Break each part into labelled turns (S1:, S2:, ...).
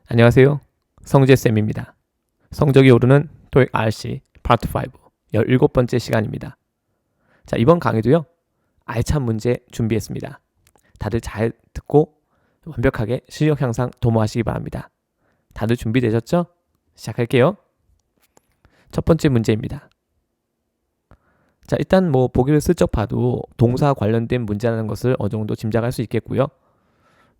S1: 안녕하세요. 성재쌤입니다. 성적이 오르는 토익 RC 파트 5 17번째 시간입니다. 자, 이번 강의도요. 알찬 문제 준비했습니다. 다들 잘 듣고 완벽하게 실력 향상 도모하시기 바랍니다. 다들 준비되셨죠? 시작할게요. 첫 번째 문제입니다. 자, 일단 보기를 슬쩍 봐도 동사 관련된 문제라는 것을 어느 정도 짐작할 수 있겠고요.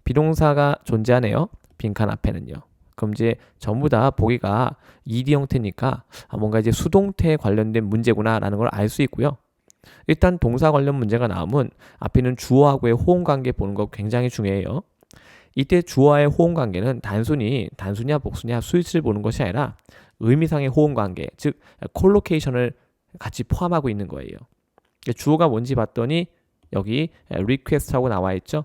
S1: 비동사가 존재하네요. 빈칸 앞에는요. 그럼 이제 전부 다 보기가 ED 형태니까 뭔가 이제 수동태 관련된 문제구나라는 걸 알 수 있고요. 일단 동사 관련 문제가 나오면 앞에는 주어하고의 호응 관계 보는 거 굉장히 중요해요. 이때 주어와의 호응 관계는 단수냐 복수냐 수일치를 보는 것이 아니라 의미상의 호응 관계, 즉 콜로케이션을 같이 포함하고 있는 거예요. 주어가 뭔지 봤더니 여기 request하고 나와 있죠.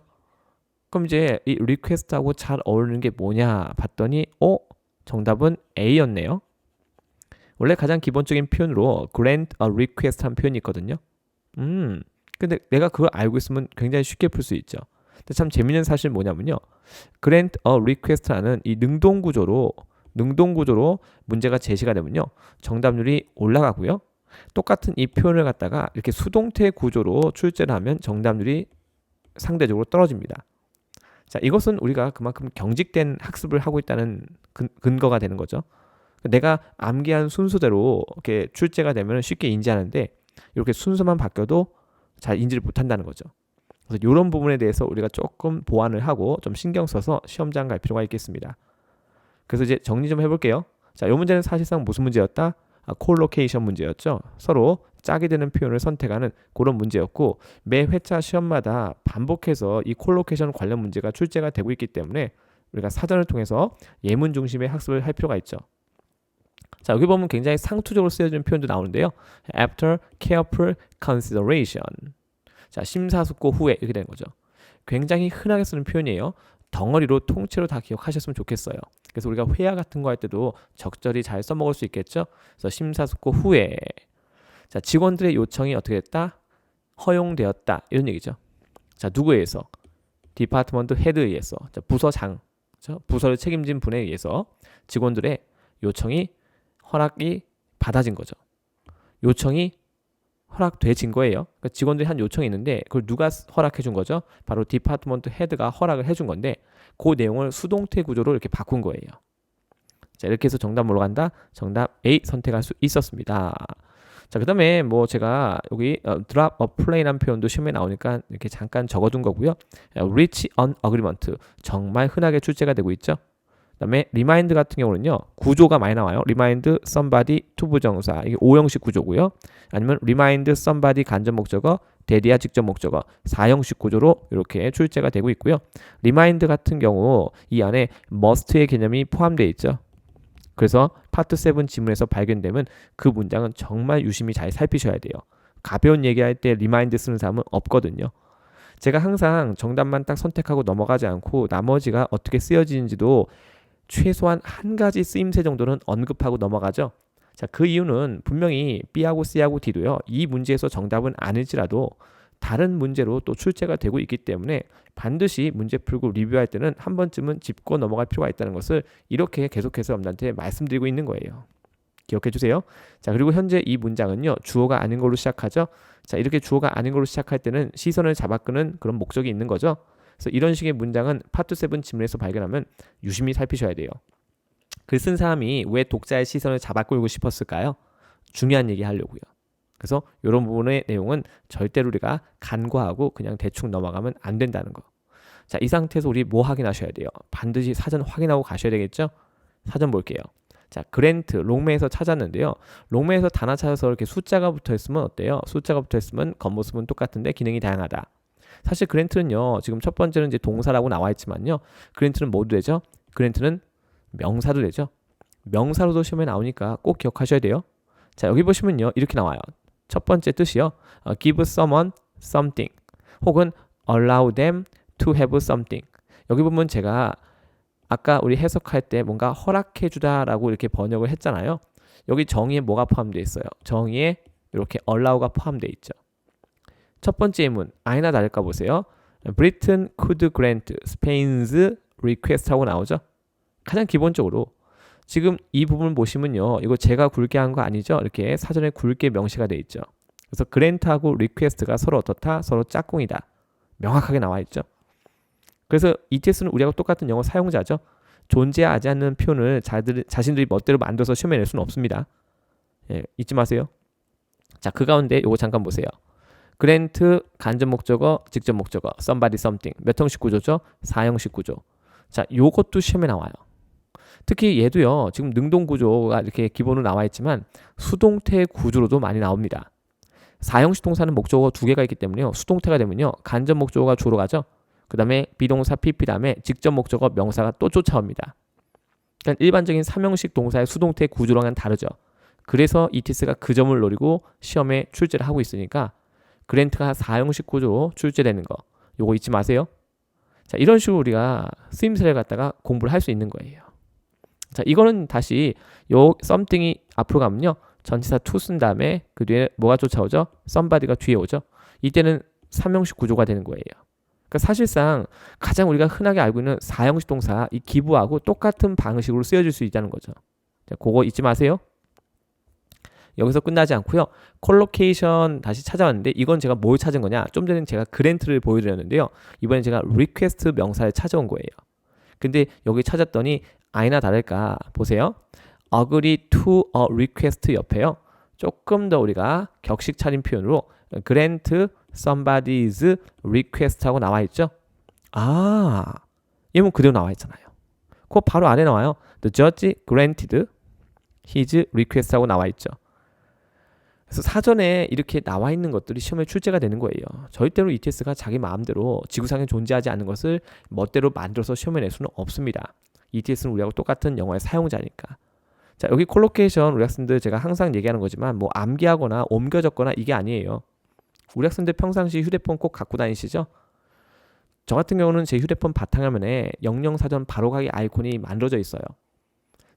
S1: 그럼 이제 이 request하고 잘 어울리는 게 뭐냐 봤더니 정답은 A였네요. 원래 가장 기본적인 표현으로 grant a request 한 표현이 있거든요. 근데 내가 그걸 알고 있으면 굉장히 쉽게 풀 수 있죠. 근데 참 재밌는 사실 뭐냐면요. grant a request라는 이 능동구조로 문제가 제시가 되면요. 정답률이 올라가고요. 똑같은 이 표현을 갖다가 이렇게 수동태 구조로 출제를 하면 정답률이 상대적으로 떨어집니다. 자, 이것은 우리가 그만큼 경직된 학습을 하고 있다는 근거가 되는 거죠. 내가 암기한 순서대로 이렇게 출제가 되면 쉽게 인지하는데 이렇게 순서만 바뀌어도 잘 인지를 못한다는 거죠. 그래서 이런 부분에 대해서 우리가 조금 보완을 하고 좀 신경 써서 시험장 갈 필요가 있겠습니다. 그래서 이제 정리 좀 해볼게요. 자, 이 문제는 사실상 무슨 문제였다? 콜로케이션 문제였죠. 서로 짝이 되는 표현을 선택하는 그런 문제였고 매 회차 시험마다 반복해서 이 콜로케이션 관련 문제가 출제가 되고 있기 때문에 우리가 사전을 통해서 예문 중심의 학습을 할 필요가 있죠. 자, 여기 보면 굉장히 상투적으로 쓰여지는 표현도 나오는데요. After careful consideration. 자, 심사숙고 후에 이렇게 되는 거죠. 굉장히 흔하게 쓰는 표현이에요. 덩어리로 통째로 다 기억하셨으면 좋겠어요. 그래서 우리가 회화 같은 거 할 때도 적절히 잘 써먹을 수 있겠죠. 그래서 심사숙고 후에 자, 직원들의 요청이 어떻게 됐다? 허용되었다. 이런 얘기죠. 자, 누구에 의해서? 디파트먼트 헤드에 의해서. 자, 부서장. 부서를 책임진 분에 의해서 직원들의 요청이 허락이 받아진 거죠. 요청이 허락돼진 거예요. 그러니까 직원들이 한 요청이 있는데 그걸 누가 허락해 준 거죠? 바로 디파트먼트 헤드가 허락을 해준 건데 그 내용을 수동태 구조로 이렇게 바꾼 거예요. 자, 이렇게 해서 정답 뭐로 간다? 정답 A 선택할 수 있었습니다. 자, 그 다음에 제가 여기 drop a plane이라는 표현도 시험에 나오니까 이렇게 잠깐 적어둔 거고요. reach an agreement 정말 흔하게 출제가 되고 있죠. 그 다음에 remind 같은 경우는요. 구조가 많이 나와요. remind somebody to 부정사 이게 5형식 구조고요. 아니면 remind somebody 간접 목적어 대디아 직접 목적어 4형식 구조로 이렇게 출제가 되고 있고요. remind 같은 경우 이 안에 must의 개념이 포함되어 있죠. 그래서 파트 7 지문에서 발견되면 그 문장은 정말 유심히 잘 살피셔야 돼요. 가벼운 얘기할 때 리마인드 쓰는 사람은 없거든요. 제가 항상 정답만 딱 선택하고 넘어가지 않고 나머지가 어떻게 쓰여지는지도 최소한 한 가지 쓰임새 정도는 언급하고 넘어가죠. 자, 그 이유는 분명히 B하고 C하고 D도요. 이 문제에서 정답은 아닐지라도 다른 문제로 또 출제가 되고 있기 때문에 반드시 문제 풀고 리뷰할 때는 한 번쯤은 짚고 넘어갈 필요가 있다는 것을 이렇게 계속해서 여러분들한테 말씀드리고 있는 거예요. 기억해 주세요. 자, 그리고 현재 이 문장은요. 주어가 아닌 걸로 시작하죠. 자, 이렇게 주어가 아닌 걸로 시작할 때는 시선을 잡아끄는 그런 목적이 있는 거죠. 그래서 이런 식의 문장은 파트 7 지문에서 발견하면 유심히 살피셔야 돼요. 글 쓴 사람이 왜 독자의 시선을 잡아끌고 싶었을까요? 중요한 얘기 하려고요. 그래서 이런 부분의 내용은 절대로 우리가 간과하고 그냥 대충 넘어가면 안 된다는 거. 자, 이 상태에서 우리 뭐 확인하셔야 돼요? 반드시 사전 확인하고 가셔야 되겠죠? 사전 볼게요. 자, 그랜트, 롱매에서 찾았는데요. 롱매에서 단어 찾아서 이렇게 숫자가 붙어있으면 어때요? 숫자가 붙어있으면 겉모습은 똑같은데 기능이 다양하다. 사실 그랜트는요. 지금 첫 번째는 이제 동사라고 나와 있지만요. 그랜트는 뭐도 되죠? 그랜트는 명사도 되죠. 명사로도 시험에 나오니까 꼭 기억하셔야 돼요. 자, 여기 보시면요. 이렇게 나와요. 첫 번째 뜻이요. give someone something 혹은 allow them to have something. 여기 보면 제가 아까 우리 해석할 때 뭔가 허락해 주다라고 이렇게 번역을 했잖아요. 여기 정의에 뭐가 포함되어 있어요? 정의에 이렇게 allow가 포함되어 있죠. 첫 번째 예문 아니나 다를까 보세요. Britain could grant Spain's request 하고 나오죠. 가장 기본적으로 지금 이 부분을 보시면요. 이거 제가 굵게 한 거 아니죠? 이렇게 사전에 굵게 명시가 돼 있죠. 그래서 그랜트하고 리퀘스트가 서로 어떻다? 서로 짝꿍이다. 명확하게 나와 있죠. 그래서 ETS는 우리하고 똑같은 영어 사용자죠. 존재하지 않는 표현을 자신들이 멋대로 만들어서 시험에 낼 수는 없습니다. 예, 잊지 마세요. 자, 그 가운데 이거 잠깐 보세요. 그랜트, 간접 목적어, 직접 목적어, somebody, something. 몇 형식 구조죠? 4형식 구조. 자, 요것도 시험에 나와요. 특히 얘도요. 지금 능동 구조가 이렇게 기본으로 나와 있지만 수동태 구조로도 많이 나옵니다. 4형식 동사는 목적어가 2개가 있기 때문에요. 수동태가 되면요. 간접 목적어가 주로 가죠. 그 다음에 비동사 PP 다음에 직접 목적어 명사가 또 쫓아옵니다. 그러니까 일반적인 3형식 동사의 수동태 구조랑은 다르죠. 그래서 ETS가 그 점을 노리고 시험에 출제를 하고 있으니까 그랜트가 4형식 구조로 출제되는 거 요거 잊지 마세요. 자, 이런 식으로 우리가 쓰임새를 갖다가 공부를 할 수 있는 거예요. 자, 이거는 다시 요 something이 앞으로 가면요. 전치사 to 쓴 다음에 그 뒤에 뭐가 쫓아오죠? somebody가 뒤에 오죠. 이때는 3형식 구조가 되는 거예요. 그러니까 사실상 가장 우리가 흔하게 알고 있는 4형식 동사 이 기부하고 똑같은 방식으로 쓰여질 수 있다는 거죠. 자, 그거 잊지 마세요. 여기서 끝나지 않고요. 콜로케이션 다시 찾아왔는데 이건 제가 뭘 찾은 거냐? 좀 전에 제가 그랜트를 보여드렸는데요. 이번엔 제가 리퀘스트 명사를 찾아온 거예요. 근데 여기 찾았더니 아니나 다를까 보세요. agree to a request 옆에요. 조금 더 우리가 격식 차린 표현으로 grant somebody's request 하고 나와 있죠. 아, 얘는 그대로 나와 있잖아요. 그거 바로 아래 나와요. The judge granted his request 하고 나와 있죠. 그래서 사전에 이렇게 나와 있는 것들이 시험에 출제가 되는 거예요. 절대로 ETS가 자기 마음대로 지구상에 존재하지 않는 것을 멋대로 만들어서 시험에 낼 수는 없습니다. ETS는 우리하고 똑같은 영어의 사용자니까. 자, 여기 콜로케이션 우리 학생들 제가 항상 얘기하는 거지만 뭐 암기하거나 옮겨 적거나 이게 아니에요. 우리 학생들 평상시 휴대폰 꼭 갖고 다니시죠? 저 같은 경우는 제 휴대폰 바탕화면에 영영사전 바로가기 아이콘이 만들어져 있어요.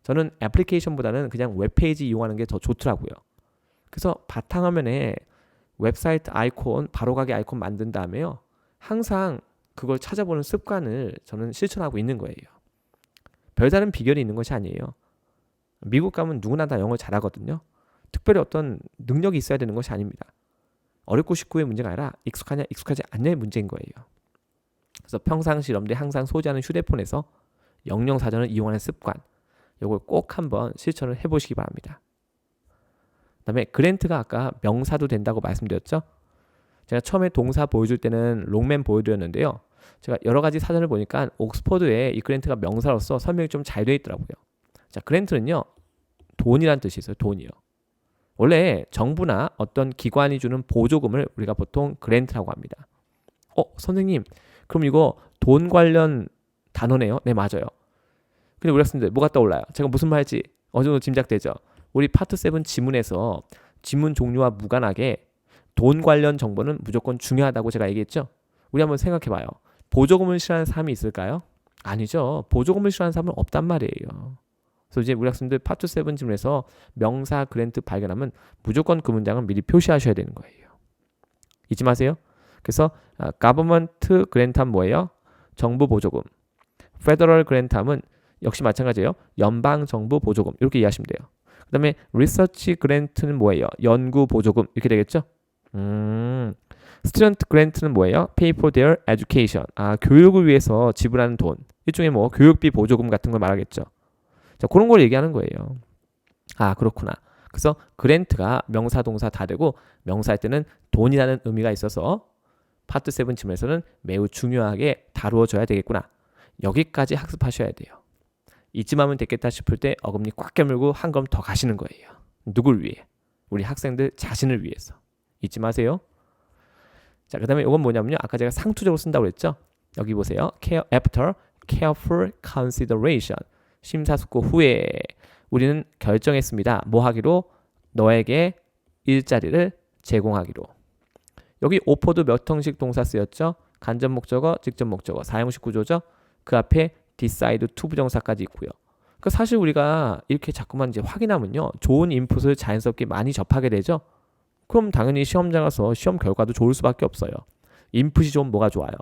S1: 저는 애플리케이션보다는 그냥 웹페이지 이용하는 게 더 좋더라고요. 그래서 바탕화면에 웹사이트 아이콘, 바로가기 아이콘 만든 다음에요. 항상 그걸 찾아보는 습관을 저는 실천하고 있는 거예요. 별다른 비결이 있는 것이 아니에요. 미국 가면 누구나 다 영어 잘하거든요. 특별히 어떤 능력이 있어야 되는 것이 아닙니다. 어렵고 쉽고의 문제가 아니라 익숙하냐 익숙하지 않냐의 문제인 거예요. 그래서 평상시 여러분들이 항상 소지하는 휴대폰에서 영영사전을 이용하는 습관 이걸 꼭 한번 실천을 해보시기 바랍니다. 그 다음에 그랜트가 아까 명사도 된다고 말씀드렸죠. 제가 처음에 동사 보여줄 때는 롱맨 보여드렸는데요. 제가 여러 가지 사전을 보니까 옥스퍼드에 이 그랜트가 명사로서 설명이 좀 잘 되어 있더라고요. 자, 그랜트는요. 돈이란 뜻이 있어요. 돈이요. 원래 정부나 어떤 기관이 주는 보조금을 우리가 보통 그랜트라고 합니다. 선생님, 그럼 이거 돈 관련 단어네요? 네, 맞아요. 근데 우리 학생들 뭐가 떠올라요? 제가 무슨 말 할지 어느 정도 짐작되죠? 우리 파트 7 지문에서 지문 종류와 무관하게 돈 관련 정보는 무조건 중요하다고 제가 얘기했죠? 우리 한번 생각해봐요. 보조금을 싫어하는 사람이 있을까요? 아니죠. 보조금을 싫어하는 사람은 없단 말이에요. 그래서 이제 우리 학생들 파트 7 지문에서 명사 그랜트 발견하면 무조건 그 문장은 미리 표시하셔야 되는 거예요. 잊지 마세요. 그래서 government grant 하면 뭐예요? 정부 보조금. federal grant 하면 역시 마찬가지예요. 연방 정부 보조금. 이렇게 이해하시면 돼요. 그 다음에 research grant는 뭐예요? 연구 보조금. 이렇게 되겠죠? student grant는 뭐예요? pay for their education. 교육을 위해서 지불하는 돈. 일종의 뭐 교육비 보조금 같은 걸 말하겠죠. 자, 그런 걸 얘기하는 거예요. 그렇구나. 그래서 그랜트가 명사 동사 다 되고 명사할 때는 돈이라는 의미가 있어서 파트 7 지문에서는 매우 중요하게 다루어져야 되겠구나. 여기까지 학습하셔야 돼요. 이쯤 하면 됐겠다 싶을 때 어금니 꽉 깨물고 한 걸음 더 가시는 거예요. 누굴 위해? 우리 학생들 자신을 위해서. 잊지 마세요. 자, 그 다음에 이건 뭐냐면요. 아까 제가 상투적으로 쓴다고 그랬죠. 여기 보세요. After careful consideration. 심사숙고 후에 우리는 결정했습니다. 뭐 하기로? 너에게 일자리를 제공하기로. 여기 offered 몇 형식 동사 쓰였죠? 간접 목적어, 직접 목적어, 4형식 구조죠. 그 앞에 decide to 부정사까지 있고요. 그러니까 사실 우리가 이렇게 자꾸만 이제 확인하면요. 좋은 인풋을 자연스럽게 많이 접하게 되죠. 그럼 당연히 시험장 가서 시험 결과도 좋을 수밖에 없어요. 인풋이 좋으면 뭐가 좋아요?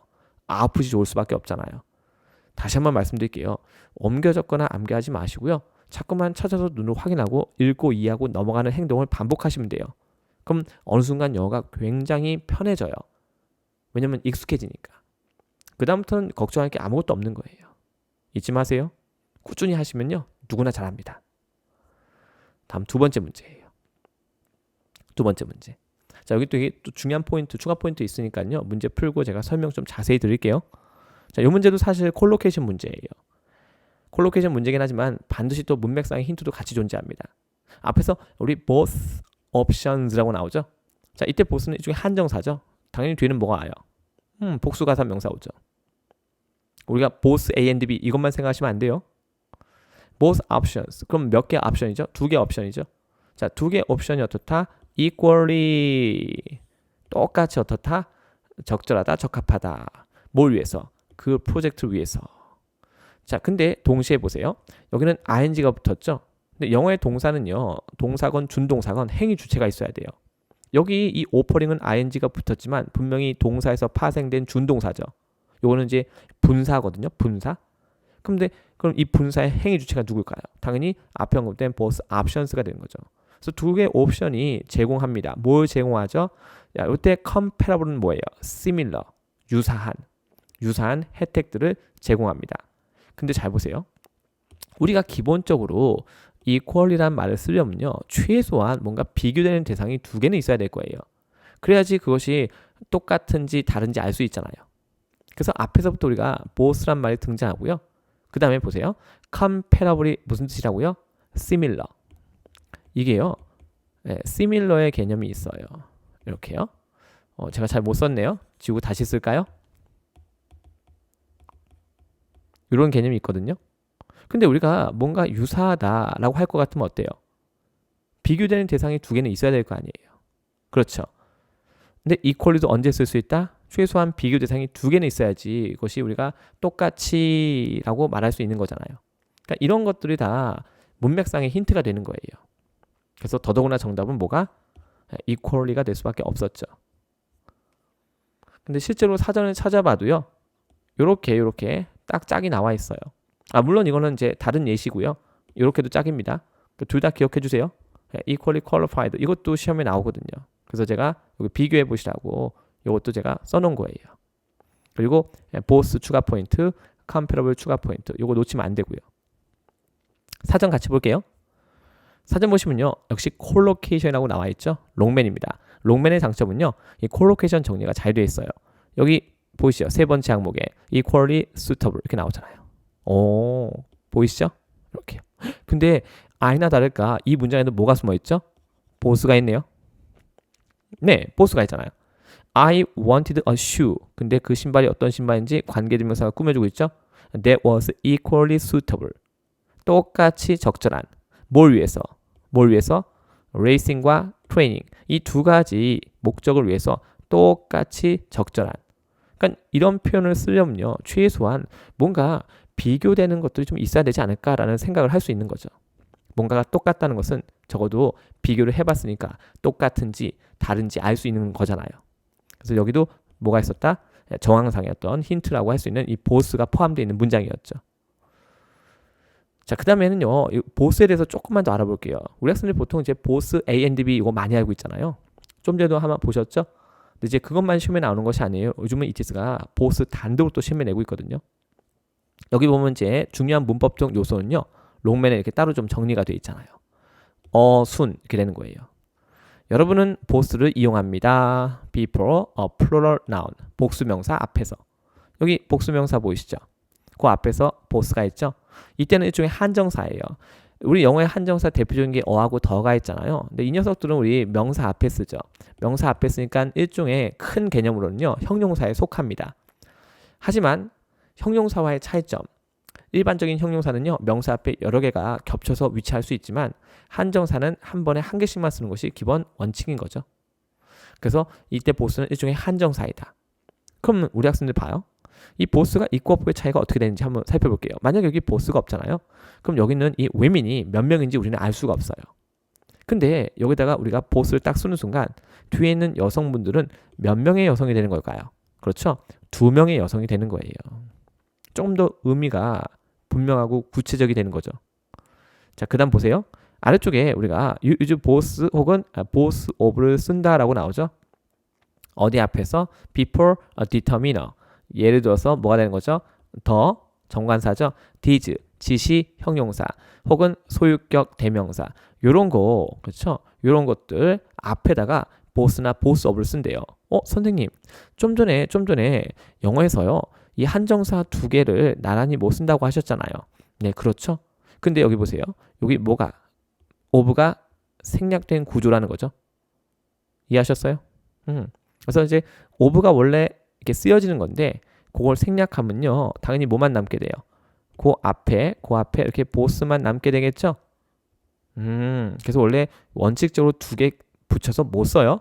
S1: 아웃풋이 좋을 수밖에 없잖아요. 다시 한번 말씀드릴게요. 옮겨 적거나 암기하지 마시고요. 자꾸만 찾아서 눈으로 확인하고 읽고 이해하고 넘어가는 행동을 반복하시면 돼요. 그럼 어느 순간 영어가 굉장히 편해져요. 왜냐면 익숙해지니까. 그 다음부터는 걱정할 게 아무것도 없는 거예요. 잊지 마세요. 꾸준히 하시면요. 누구나 잘합니다. 다음 두 번째 문제예요. 두 번째 문제. 자, 여기 또 중요한 포인트, 추가 포인트 있으니까요. 문제 풀고 제가 설명 좀 자세히 드릴게요. 자, 이 문제도 사실 콜로케이션 문제예요. 콜로케이션 문제긴 하지만 반드시 또 문맥상의 힌트도 같이 존재합니다. 앞에서 우리 both options라고 나오죠. 자, 이때 both는 이 중에 한정사죠. 당연히 뒤에는 뭐가 와요? 복수가사 명사 오죠. 우리가 both A and B 이것만 생각하시면 안 돼요. both options. 그럼 몇 개 옵션이죠? 두 개 옵션이죠. 자, 두 개 옵션이 어떻다? equally. 똑같이 어떻다? 적절하다, 적합하다. 뭘 위해서? 그 프로젝트를 위해서. 자, 근데 동시에 보세요. 여기는 ing가 붙었죠. 근데 영어의 동사는요. 동사건 준동사건 행위 주체가 있어야 돼요. 여기 이 오퍼링은 ing가 붙었지만 분명히 동사에서 파생된 준동사죠. 요거는 이제 분사거든요. 분사. 그럼 이 분사의 행위 주체가 누굴까요? 당연히 앞에 언급된 both options가 되는 거죠. 그래서 두 개의 옵션이 제공합니다. 뭘 제공하죠? 야, 이때 comparable는 뭐예요? similar, 유사한 혜택들을 제공합니다. 근데 잘 보세요. 우리가 기본적으로 equal이라는 말을 쓰려면요. 최소한 뭔가 비교되는 대상이 두 개는 있어야 될 거예요. 그래야지 그것이 똑같은지 다른지 알 수 있잖아요. 그래서 앞에서부터 우리가 both란 말이 등장하고요. 그 다음에 보세요. comparable이 무슨 뜻이라고요? similar. 이게요. 네, similar의 개념이 있어요. 이렇게요. 제가 잘 못 썼네요. 지우고 다시 쓸까요? 이런 개념이 있거든요. 근데 우리가 뭔가 유사하다라고 할 것 같으면 어때요? 비교되는 대상이 두 개는 있어야 될 거 아니에요. 그렇죠. 근데 equally도 언제 쓸 수 있다? 최소한 비교 대상이 두 개는 있어야지 이것이 우리가 똑같이라고 말할 수 있는 거잖아요. 그러니까 이런 것들이 다 문맥상의 힌트가 되는 거예요. 그래서 더더구나 정답은 뭐가? equally가 될 수밖에 없었죠. 근데 실제로 사전을 찾아봐도요. 요렇게 딱 짝이 나와 있어요. 물론 이거는 이제 다른 예시고요. 이렇게도 짝입니다. 둘 다 기억해 주세요. equally qualified 이것도 시험에 나오거든요. 그래서 제가 여기 비교해 보시라고 이것도 제가 써놓은 거예요. 그리고 both 추가 포인트, comparable 추가 포인트 이거 놓치면 안 되고요. 사전 같이 볼게요. 사전 보시면요. 역시 콜로케이션이라고 나와 있죠. 롱맨입니다. 롱맨의 장점은요. 이 콜로케이션 정리가 잘 되어 있어요. 여기 보이시죠? 세 번째 항목에 equally suitable 이렇게 나오잖아요. 보이시죠? 이렇게요. 근데 아니나 다를까 이 문장에도 뭐가 숨어 있죠? both가 있네요. 네, both가 있잖아요. I wanted a shoe. 근데 그 신발이 어떤 신발인지 관계대명사가 꾸며주고 있죠? That was equally suitable. 똑같이 적절한. 뭘 위해서? 레이싱과 트레이닝. 이 두 가지 목적을 위해서 똑같이 적절한. 그러니까 이런 표현을 쓰려면요. 최소한 뭔가 비교되는 것들이 좀 있어야 되지 않을까라는 생각을 할 수 있는 거죠. 뭔가가 똑같다는 것은 적어도 비교를 해봤으니까 똑같은지 다른지 알 수 있는 거잖아요. 그래서 여기도 뭐가 있었다? 정황상의 어떤 힌트라고 할 수 있는 이 both가 포함되어 있는 문장이었죠. 자, 그 다음에는요. 이 both에 대해서 조금만 더 알아볼게요. 우리 학생들 보통 이제 both A and B 이거 많이 알고 있잖아요. 좀 전에도 한번 보셨죠? 근데 이제 그것만 시험에 나오는 것이 아니에요. 요즘은 ETS가 both 단독으로 또 시험에 내고 있거든요. 여기 보면 이제 중요한 문법적 요소는요. 롱맨에 이렇게 따로 좀 정리가 되어 있잖아요. 순 이렇게 되는 거예요. 여러분은 both를 이용합니다. before a plural noun. 복수명사 앞에서. 여기 복수명사 보이시죠? 그 앞에서 both가 있죠? 이때는 일종의 한정사예요. 우리 영어의 한정사 대표적인 게 어하고 더가 있잖아요. 근데 이 녀석들은 우리 명사 앞에 쓰죠. 명사 앞에 쓰니까 일종의 큰 개념으로는요. 형용사에 속합니다. 하지만 형용사와의 차이점. 일반적인 형용사는요. 명사 앞에 여러 개가 겹쳐서 위치할 수 있지만 한정사는 한 번에 한 개씩만 쓰는 것이 기본 원칙인 거죠. 그래서 이때 both는 일종의 한정사이다. 그럼 우리 학생들 봐요. 이 both가 있고 없고의 차이가 어떻게 되는지 한번 살펴볼게요. 만약 여기 both가 없잖아요. 그럼 여기는 이 women이 몇 명인지 우리는 알 수가 없어요. 근데 여기다가 우리가 both를 딱 쓰는 순간 뒤에 있는 여성분들은 몇 명의 여성이 되는 걸까요? 그렇죠? 2명의 여성이 되는 거예요. 조금 더 의미가 분명하고 구체적이 되는 거죠. 자, 그 다음 보세요. 아래쪽에 우리가 use both 혹은 both of를 쓴다라고 나오죠. 어디 앞에서 before a determiner. 예를 들어서 뭐가 되는 거죠? 더 정관사죠. did 지시 형용사 혹은 소유격 대명사 요런 거 그렇죠? 요런 것들 앞에다가 both나 both of를 쓴대요. 선생님 좀 전에 영어에서요 이 한정사 두 개를 나란히 못 쓴다고 하셨잖아요. 네, 그렇죠. 근데 여기 보세요. 여기 뭐가 of가 생략된 구조라는 거죠. 이해하셨어요? 그래서 이제 of가 원래 이렇게 쓰여지는 건데 그걸 생략하면요 당연히 뭐만 남게 돼요. 그 앞에 이렇게 both만 남게 되겠죠. 그래서 원래 원칙적으로 두 개 붙여서 못 써요.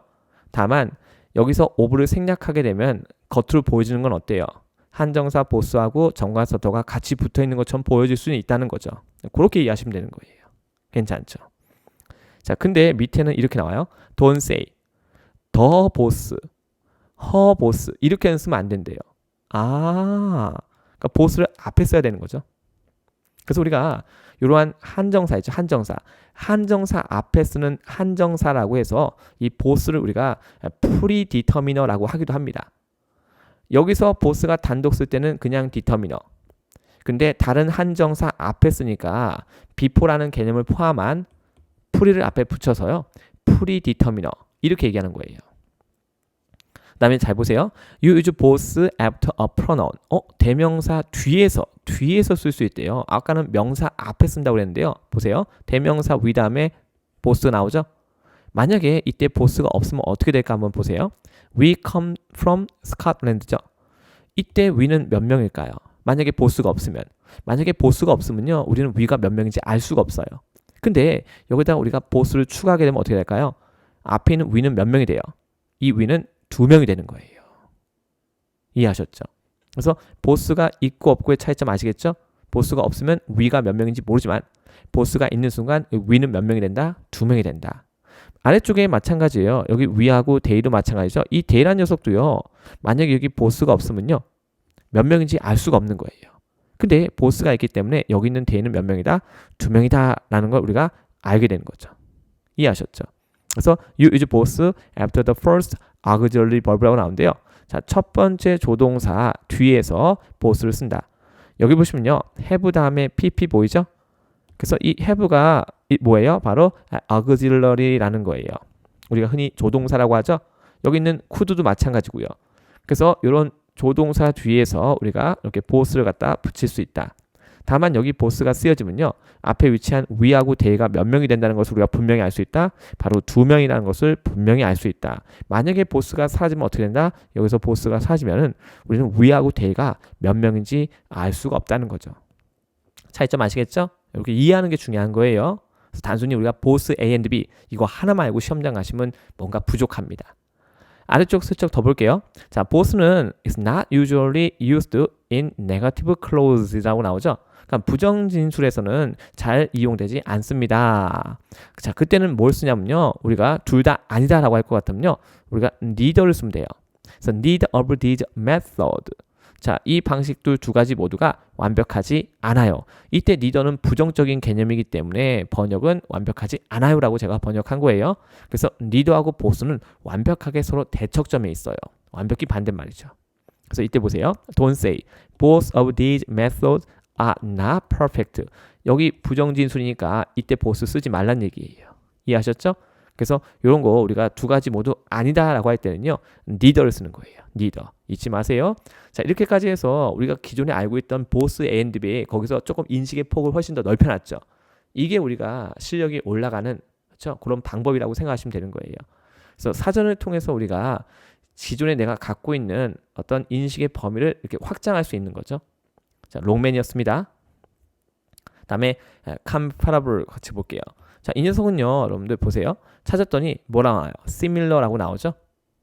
S1: 다만 여기서 of를 생략하게 되면 겉으로 보여지는 건 어때요? 한정사 both하고 정관사 더가 같이 붙어 있는 것처럼 보여질 수는 있다는 거죠. 그렇게 이해하시면 되는 거예요. 괜찮죠? 자, 근데 밑에는 이렇게 나와요. Don't say, the boss, her boss 이렇게는 쓰면 안 된대요. 그러니까 boss를 앞에 써야 되는 거죠. 그래서 우리가 이러한 한정사 있죠. 한정사 앞에 쓰는 한정사라고 해서 이 boss를 우리가 predeterminer라고 하기도 합니다. 여기서 boss가 단독 쓸 때는 그냥 determiner. 근데 다른 한정사 앞에 쓰니까 before라는 개념을 포함한 pre를 앞에 붙여서요. predeterminer 이렇게 얘기하는 거예요. 그 다음에 잘 보세요. You use both after a pronoun. 대명사 뒤에서 쓸 수 있대요. 아까는 명사 앞에 쓴다고 그랬는데요. 보세요. 대명사 위 다음에 both 나오죠. 만약에 이때 both가 없으면 어떻게 될까 한번 보세요. We come from Scotland죠. 이때 we는 몇 명일까요? 만약에 both가 없으면요. 우리는 we가 몇 명인지 알 수가 없어요. 근데 여기다가 우리가 both를 추가하게 되면 어떻게 될까요? 앞에 있는 we는 몇 명이 돼요? 이 we는 2명이 되는 거예요. 이해하셨죠? 그래서 both가 있고 없고의 차이점 아시겠죠? both가 없으면 we가 몇 명인지 모르지만 both가 있는 순간 we는 몇 명이 된다? 2명이 된다. 아래쪽에 마찬가지예요. 여기 we하고 they도 마찬가지죠. 이 they라는 녀석도요. 만약에 여기 both가 없으면요. 몇 명인지 알 수가 없는 거예요. 근데 both가 있기 때문에 여기 있는 they는 몇 명이다? 2명이다 라는 걸 우리가 알게 되는 거죠. 이해하셨죠? 그래서 you use both after the first auxiliary verb라고 나오는데요. 자, 첫 번째 조동사 뒤에서 both를 쓴다. 여기 보시면요. have 다음에 pp 보이죠? 그래서 이 have가 뭐예요? 바로 auxiliary라는 거예요. 우리가 흔히 조동사라고 하죠. 여기 있는 could도 마찬가지고요. 그래서 이런 조동사 뒤에서 우리가 이렇게 both를 갖다 붙일 수 있다. 다만 여기 both가 쓰여지면요. 앞에 위치한 we하고 they가 몇 명이 된다는 것을 우리가 분명히 알 수 있다. 바로 2명이라는 것을 분명히 알 수 있다. 만약에 both가 사라지면 어떻게 된다? 여기서 both가 사라지면은 우리는 we하고 they가 몇 명인지 알 수가 없다는 거죠. 차이점 아시겠죠? 이렇게 이해하는 게 중요한 거예요. 그래서 단순히 우리가 both A and B 이거 하나만 알고 시험장 가시면 뭔가 부족합니다. 아래쪽 슬쩍 더 볼게요. 자, both는 is not usually used in negative clauses라고 나오죠. 그러니까 부정 진술에서는 잘 이용되지 않습니다. 자, 그때는 뭘 쓰냐면요. 우리가 둘 다 아니다라고 할 것 같으면요. 우리가 neither를 쓰면 돼요. 그래서 neither of these method. 자, 이 방식들 두 가지 모두가 완벽하지 않아요. 이때 neither는 부정적인 개념이기 때문에 번역은 완벽하지 않아요라고 제가 번역한 거예요. 그래서 neither하고 both는 완벽하게 서로 대척점에 있어요. 완벽히 반대말이죠. 그래서 이때 보세요. Don't say both of these methods are not perfect. 여기 부정진술이니까 이때 both 쓰지 말란 얘기예요. 이해하셨죠? 그래서 이런 거 우리가 두 가지 모두 아니다라고 할 때는요. neither를 쓰는 거예요. neither. 잊지 마세요. 자, 이렇게까지 해서 우리가 기존에 알고 있던 both A and B 거기서 조금 인식의 폭을 훨씬 더 넓혀놨죠. 이게 우리가 실력이 올라가는 그렇죠? 그런 방법이라고 생각하시면 되는 거예요. 그래서 사전을 통해서 우리가 기존에 내가 갖고 있는 어떤 인식의 범위를 이렇게 확장할 수 있는 거죠. 자, 롱맨이었습니다. 다음에 comparable 같이 볼게요. 자, 이 녀석은요, 여러분들 보세요. 찾았더니 뭐라 나와요? similar라고 나오죠.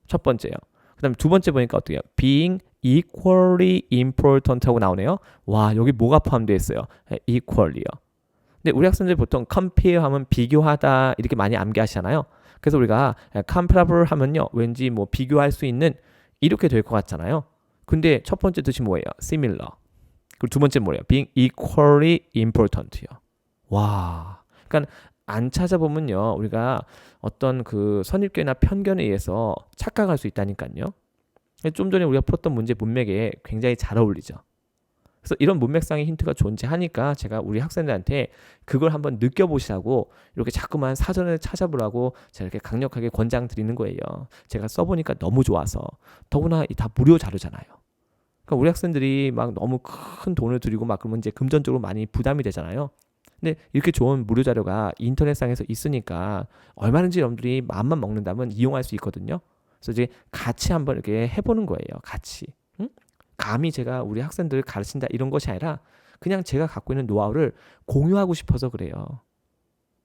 S1: 첫 번째요. 그 다음에 두 번째 보니까 어떻게 해요? being equally important 하고 나오네요. 와, 여기 뭐가 포함되어 있어요? equally요. 근데 우리 학생들 보통 compare 하면 비교하다 이렇게 많이 암기하시잖아요. 그래서 우리가 comparable 하면요, 왠지 뭐 비교할 수 있는 이렇게 될 것 같잖아요. 근데 첫 번째 뜻이 뭐예요? similar. 그리고 두 번째 뭐예요? being equally important요. 와, 그러니까 안 찾아보면요, 우리가 어떤 그 선입견이나 편견에 의해서 착각할 수 있다니까요. 좀 전에 우리가 풀었던 문제 문맥에 굉장히 잘 어울리죠. 그래서 이런 문맥상의 힌트가 존재하니까 제가 우리 학생들한테 그걸 한번 느껴보시라고 이렇게 자꾸만 사전을 찾아보라고 제가 이렇게 강력하게 권장 드리는 거예요. 제가 써보니까 너무 좋아서. 더구나 다 무료 자료잖아요. 그러니까 우리 학생들이 막 너무 큰 돈을 들이고 막 그러면 이제 금전적으로 많이 부담이 되잖아요. 근데 이렇게 좋은 무료 자료가 인터넷상에서 있으니까 얼마든지 여러분들이 마음만 먹는다면 이용할 수 있거든요. 그래서 이제 같이 한번 이렇게 해보는 거예요. 같이. 응? 감히 제가 우리 학생들을 가르친다 이런 것이 아니라 그냥 제가 갖고 있는 노하우를 공유하고 싶어서 그래요.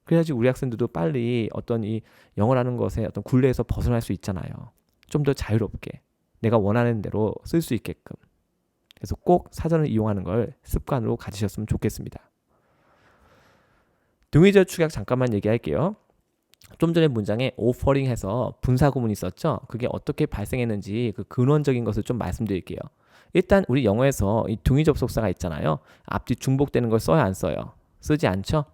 S1: 그래야지 우리 학생들도 빨리 어떤 이 영어라는 것에 어떤 굴레에서 벗어날 수 있잖아요. 좀 더 자유롭게 내가 원하는 대로 쓸 수 있게끔. 그래서 꼭 사전을 이용하는 걸 습관으로 가지셨으면 좋겠습니다. 등위절 축약 잠깐만 얘기할게요. 좀 전에 문장에 offering 해서 분사 구문이 있었죠. 그게 어떻게 발생했는지 그 근원적인 것을 좀 말씀드릴게요. 일단 우리 영어에서 이 등위 접속사가 있잖아요. 앞뒤 중복되는 걸 써야 안 써요? 쓰지 않죠?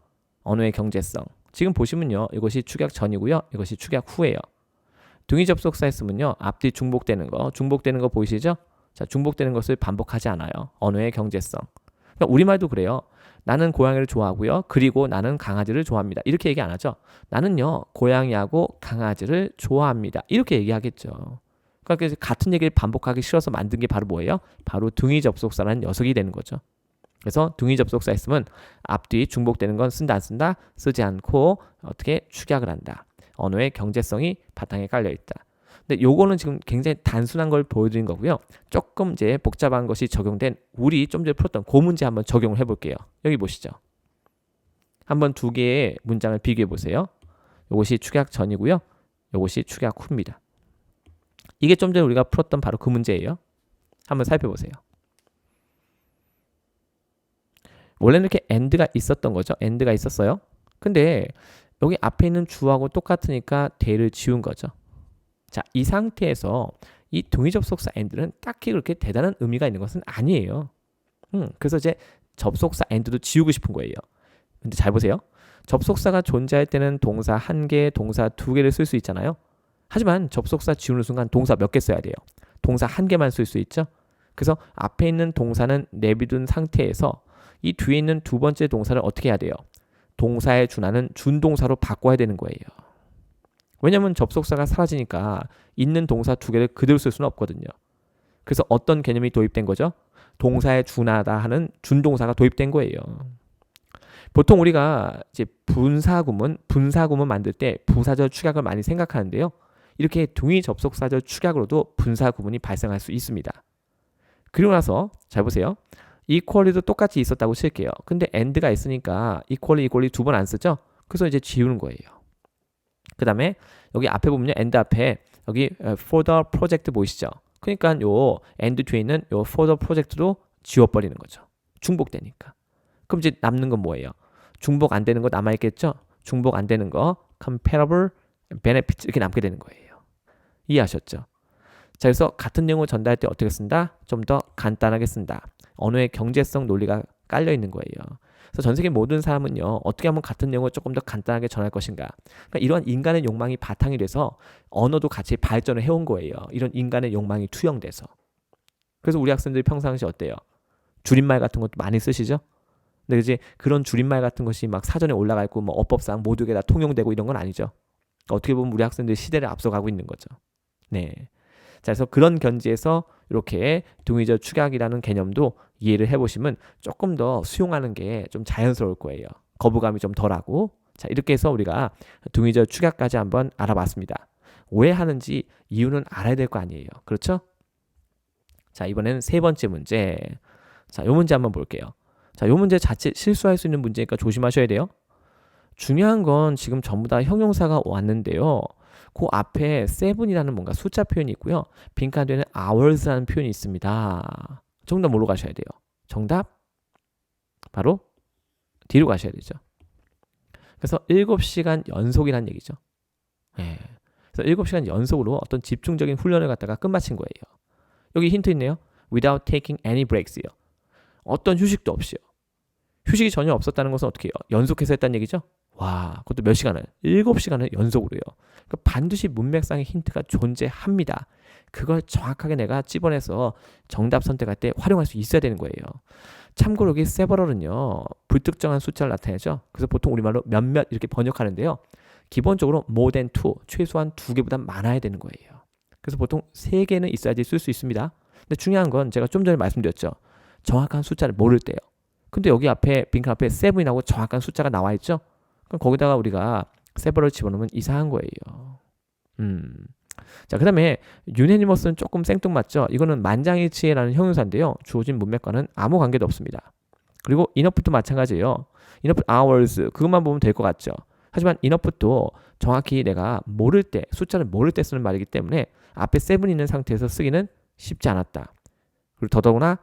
S1: 언어의 경제성. 지금 보시면요. 이것이 축약 전이고요. 이것이 축약 후예요. 등위 접속사에 쓰면요. 앞뒤 중복되는 거 보이시죠? 자, 중복되는 것을 반복하지 않아요. 언어의 경제성. 그러니까 우리말도 그래요. 나는 고양이를 좋아하고요. 그리고 나는 강아지를 좋아합니다. 이렇게 얘기 안 하죠. 나는요. 고양이하고 강아지를 좋아합니다. 이렇게 얘기하겠죠. 그러니까 같은 얘기를 반복하기 싫어서 만든 게 바로 뭐예요? 바로 등위 접속사라는 녀석이 되는 거죠. 그래서 등위 접속사 있으면 앞뒤 중복되는 건 쓴다 안 쓴다? 쓰지 않고 어떻게 축약을 한다. 언어의 경제성이 바탕에 깔려 있다. 근데 요거는 지금 굉장히 단순한 걸 보여드린 거고요. 조금 이제 복잡한 것이 적용된 우리 좀 전에 풀었던 그 문제 한번 적용을 해볼게요. 여기 보시죠. 한번 두 개의 문장을 비교해 보세요. 요것이 축약 전이고요. 요것이 축약 후입니다. 이게 좀 전에 우리가 풀었던 바로 그 문제예요. 한번 살펴보세요. 원래는 이렇게 and가 있었던 거죠. and가 있었어요. 근데 여기 앞에 있는 주하고 똑같으니까 대를 지운 거죠. 자, 이 상태에서 이 동의 접속사 and는 딱히 그렇게 대단한 의미가 있는 것은 아니에요. 그래서 이제 접속사 and도 지우고 싶은 거예요. 근데 잘 보세요. 접속사가 존재할 때는 동사 한 개, 동사 두 개를 쓸 수 있잖아요. 하지만 접속사 지우는 순간 동사 몇 개 써야 돼요? 동사 한 개만 쓸 수 있죠. 그래서 앞에 있는 동사는 내비둔 상태에서 이 뒤에 있는 두 번째 동사를 어떻게 해야 돼요? 동사에 준하는 준동사로 바꿔야 되는 거예요. 왜냐하면 접속사가 사라지니까 있는 동사 두 개를 그대로 쓸 수는 없거든요. 그래서 어떤 개념이 도입된 거죠? 동사에 준하다 하는 준동사가 도입된 거예요. 보통 우리가 이제 분사구문 만들 때 부사절 축약을 많이 생각하는데요. 이렇게 등위 접속사절 축약으로도 분사구문이 발생할 수 있습니다. 그리고 나서 잘 보세요. equally도 똑같이 있었다고 칠게요. 근데 and가 있으니까 equally 두 번 안 쓰죠? 그래서 이제 지우는 거예요. 그 다음에 여기 앞에 보면요. and 앞에 여기 for the project 보이시죠? 그러니까 요 and 뒤에 있는 요 for the project도 지워버리는 거죠. 중복되니까. 그럼 이제 남는 건 뭐예요? 중복 안 되는 거 남아있겠죠? 중복 안 되는 거 comparable benefits 이렇게 남게 되는 거예요. 이해하셨죠? 자, 그래서 같은 내용을 전달할 때 어떻게 쓴다? 좀 더 간단하게 쓴다. 언어의 경제성 논리가 깔려 있는 거예요. 그래서 전 세계 모든 사람은요, 어떻게 하면 같은 내용을 조금 더 간단하게 전할 것인가. 그러니까 이러한 인간의 욕망이 바탕이 돼서 언어도 같이 발전을 해온 거예요. 이런 인간의 욕망이 투영돼서. 그래서 우리 학생들이 평상시 어때요? 줄임말 같은 것도 많이 쓰시죠? 근데 이제 그런 줄임말 같은 것이 막 사전에 올라가 있고 뭐 어법상 모두에게 다 통용되고 이런 건 아니죠. 어떻게 보면 우리 학생들이 시대를 앞서가고 있는 거죠. 네. 자, 그래서 그런 견지에서 이렇게 등위절 축약이라는 개념도 이해를 해보시면 조금 더 수용하는 게 좀 자연스러울 거예요. 거부감이 좀 덜하고. 자, 이렇게 해서 우리가 등위절 축약까지 한번 알아봤습니다. 왜 하는지 이유는 알아야 될 거 아니에요. 그렇죠? 자, 이번에는 세 번째 문제. 자, 이 문제 한번 볼게요. 자, 이 문제 자칫 실수할 수 있는 문제니까 조심하셔야 돼요. 중요한 건 지금 전부 다 형용사가 왔는데요. 그 앞에 7이라는 뭔가 숫자 표현이 있고요. 빈칸되는 hours라는 표현이 있습니다. 정답 뭘로 가셔야 돼요? 정답? 바로 뒤로 가셔야 되죠. 그래서 7시간 연속이라는 얘기죠. 네. 그래서 7시간 연속으로 어떤 집중적인 훈련을 갖다가 끝마친 거예요. 여기 힌트 있네요. Without taking any breaks요. 어떤 휴식도 없이요. 휴식이 전혀 없었다는 것은 어떻게 해요? 연속해서 했다는 얘기죠? 와, 그것도 몇 시간을? 7시간을 연속으로요. 그러니까 반드시 문맥상의 힌트가 존재합니다. 그걸 정확하게 내가 찝어내서 정답 선택할 때 활용할 수 있어야 되는 거예요. 참고로 여기 several은요, 불특정한 숫자를 나타내죠. 그래서 보통 우리말로 몇몇 이렇게 번역하는데요. 기본적으로 more than 2, 최소한 2개보다 많아야 되는 거예요. 그래서 보통 3개는 있어야지 쓸 수 있습니다. 근데 중요한 건 제가 좀 전에 말씀드렸죠. 정확한 숫자를 모를 때요. 근데 여기 앞에 빈칸 앞에 7이라고 정확한 숫자가 나와 있죠. 그럼 거기다가 우리가 several 집어넣으면 이상한 거예요. 자, 그 다음에 unanimous는 조금 생뚱맞죠. 이거는 만장일치라는 형용사인데요. 주어진 문맥과는 아무 관계도 없습니다. 그리고 enough도 마찬가지예요. enough hours 그것만 보면 될 것 같죠. 하지만 enough도 정확히 내가 모를 때, 숫자를 모를 때 쓰는 말이기 때문에 앞에 7 있는 상태에서 쓰기는 쉽지 않았다. 그리고 더더구나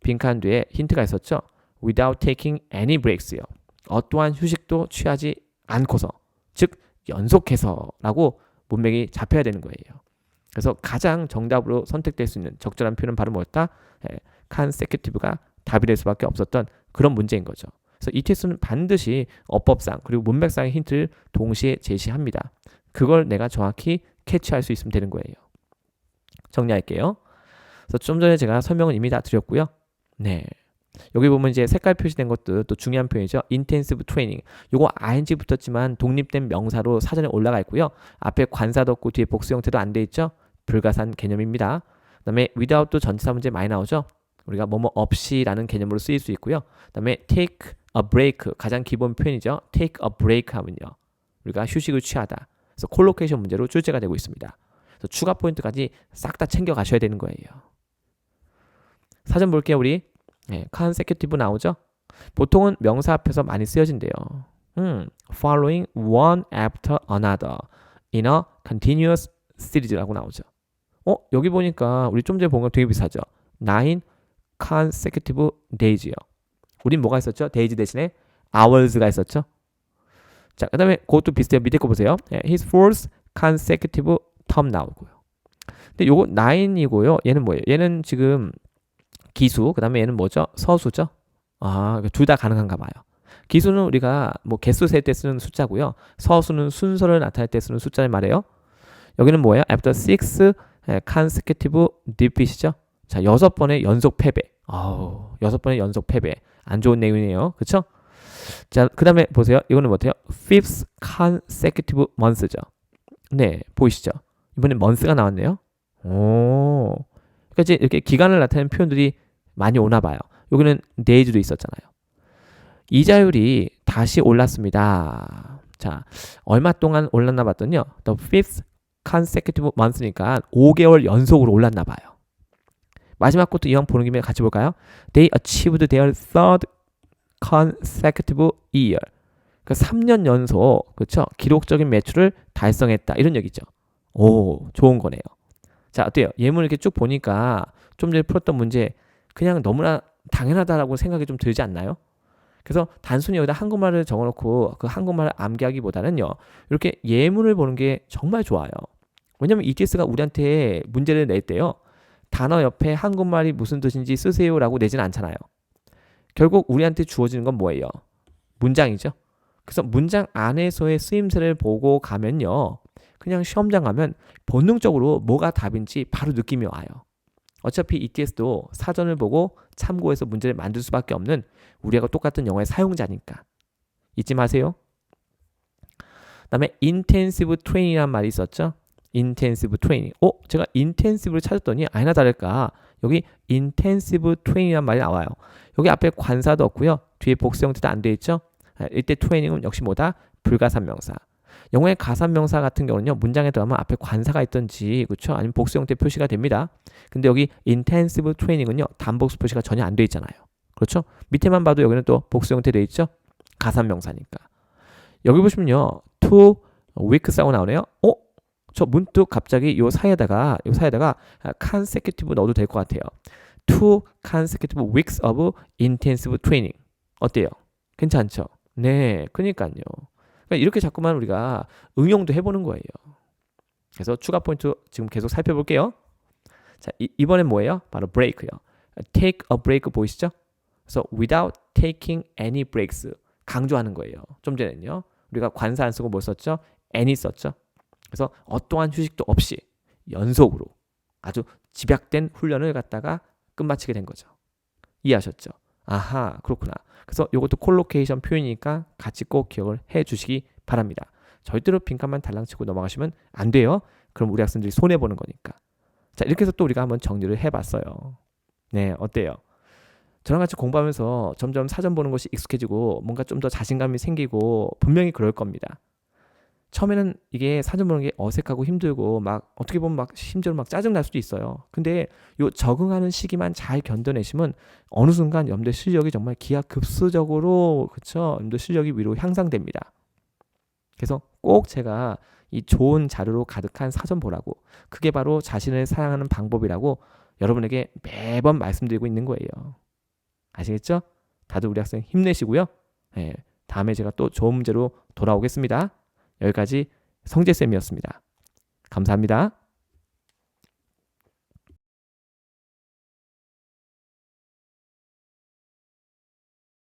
S1: 빈칸 뒤에 힌트가 있었죠. without taking any breaks요. 어떠한 휴식도 취하지 않고서, 즉 연속해서라고 문맥이 잡혀야 되는 거예요. 그래서 가장 정답으로 선택될 수 있는 적절한 표현은 바로 뭐였다? consecutive가 답이 될 수밖에 없었던 그런 문제인 거죠. 그래서 이 테스트는 반드시 어법상 그리고 문맥상의 힌트를 동시에 제시합니다. 그걸 내가 정확히 캐치할 수 있으면 되는 거예요. 정리할게요. 그래서 좀 전에 제가 설명은 이미 다 드렸고요. 네. 여기 보면 이제 색깔 표시된 것도 또 중요한 표현이죠. intensive training. 요거 ing 붙었지만 독립된 명사로 사전에 올라가 있고요. 앞에 관사도 없고 뒤에 복수 형태도 안 돼 있죠. 불가산 개념입니다. 그다음에 without도 전치사 문제 많이 나오죠. 우리가 뭐뭐 없이라는 개념으로 쓰일 수 있고요. 그다음에 take a break 가장 기본 표현이죠. take a break 하면요. 우리가 휴식을 취하다. 그래서 콜로케이션 문제로 출제가 되고 있습니다. 그래서 추가 포인트까지 sak 다 챙겨 가셔야 되는 거예요. 사전 볼게요, 우리. 네, consecutive 나오죠? 보통은 명사 앞에서 많이 쓰여진대요. following one after another in a continuous series라고 나오죠. 여기 보니까 우리 좀 전에 본 거 되게 비슷하죠. 9 consecutive days요. 우린 뭐가 있었죠? days 대신에 hours가 있었죠. 자, 그 다음에 그것도 비슷해요. 밑에 거 보세요. his fourth consecutive term 나오고요. 근데 요거 9이고요. 얘는 뭐예요? 얘는 지금 기수, 그 다음에 얘는 뭐죠? 서수죠? 둘 다 가능한가 봐요. 기수는 우리가 뭐 개수 셀 때 쓰는 숫자고요. 서수는 순서를 나타낼 때 쓰는 숫자를 말해요. 여기는 뭐예요? after 6 consecutive defeat이죠. 자, 6번의 연속 패배. 6번의 연속 패배. 안 좋은 내용이네요. 그쵸? 자, 그 다음에 보세요. 이거는 뭐예요? fifth consecutive months죠. 네, 보이시죠? 이번에 months가 나왔네요. 그러니까 이제 이렇게 기간을 나타내는 표현들이 많이 오나 봐요. 여기는 days도 있었잖아요. 이자율이 다시 올랐습니다. 자, 얼마 동안 올랐나 봤더니요. The fifth consecutive month니까 5개월 연속으로 올랐나 봐요. 마지막 것도 이왕 보는 김에 같이 볼까요? They achieved their third consecutive year. 그러니까 3년 연속, 그렇죠? 기록적인 매출을 달성했다. 이런 얘기죠. 좋은 거네요. 자, 어때요? 예문을 이렇게 쭉 보니까 좀 전에 풀었던 문제 그냥 너무나 당연하다라고 생각이 좀 들지 않나요? 그래서 단순히 여기다 한국말을 적어놓고 그 한국말을 암기하기보다는요. 이렇게 예문을 보는 게 정말 좋아요. 왜냐면 ETS가 우리한테 문제를 낼 때요. 단어 옆에 한국말이 무슨 뜻인지 쓰세요라고 내진 않잖아요. 결국 우리한테 주어지는 건 뭐예요? 문장이죠. 그래서 문장 안에서의 쓰임새를 보고 가면요. 그냥 시험장 가면 본능적으로 뭐가 답인지 바로 느낌이 와요. 어차피 ETS도 사전을 보고 참고해서 문제를 만들 수밖에 없는 우리하고 똑같은 영어의 사용자니까. 잊지 마세요. 그다음에 intensive training이라는 말이 있었죠. intensive training. 제가 intensive를 찾았더니 아니나 다를까 여기 intensive training이라는 말이 나와요. 여기 앞에 관사도 없고요. 뒤에 복수 형태도 안 돼 있죠. 이때 training은 역시 뭐다? 불가산명사. 영어의 가산명사 같은 경우는요. 문장에 들어가면 앞에 관사가 있든지 그렇죠? 아니면 복수 형태 표시가 됩니다. 근데 여기 intensive training은요. 단복수 표시가 전혀 안 돼 있잖아요. 그렇죠? 밑에만 봐도 여기는 또 복수 형태 돼 있죠? 가산명사니까. 여기 보시면요. 2 weeks라고 나오네요. 저 문득 갑자기 요 사이에다가 consecutive 넣어도 될 것 같아요. 2 consecutive weeks of intensive training. 어때요? 괜찮죠? 네, 그러니까요. 그러니까 이렇게 자꾸만 우리가 응용도 해보는 거예요. 그래서 추가 포인트 지금 계속 살펴볼게요. 자, 이번엔 뭐예요? 바로 break요. take a break 보이시죠? 그래서 without taking any breaks 강조하는 거예요. 좀 전에는요. 우리가 관사 안 쓰고 뭘 썼죠? any 썼죠. 그래서 어떠한 휴식도 없이 연속으로 아주 집약된 훈련을 갖다가 끝마치게 된 거죠. 이해하셨죠? 아하, 그렇구나. 그래서 이것도 콜로케이션 표현이니까 같이 꼭 기억을 해 주시기 바랍니다. 절대로 빈칸만 달랑치고 넘어가시면 안 돼요. 그럼 우리 학생들이 손해보는 거니까. 자, 이렇게 해서 또 우리가 한번 정리를 해봤어요. 네, 어때요? 저랑 같이 공부하면서 점점 사전 보는 것이 익숙해지고 뭔가 좀 더 자신감이 생기고 분명히 그럴 겁니다. 처음에는 이게 사전 보는 게 어색하고 힘들고 막 어떻게 보면 막 심지어 막 짜증 날 수도 있어요. 근데 요 적응하는 시기만 잘 견뎌내시면 어느 순간 여러분들 실력이 정말 기하급수적으로 그쵸? 여러분들 실력이 위로 향상됩니다. 그래서 꼭 제가 이 좋은 자료로 가득한 사전 보라고 그게 바로 자신을 사랑하는 방법이라고 여러분에게 매번 말씀드리고 있는 거예요. 아시겠죠? 다들 우리 학생 힘내시고요. 네, 다음에 제가 또 좋은 문제로 돌아오겠습니다. 여기까지 성재쌤이었습니다. 감사합니다.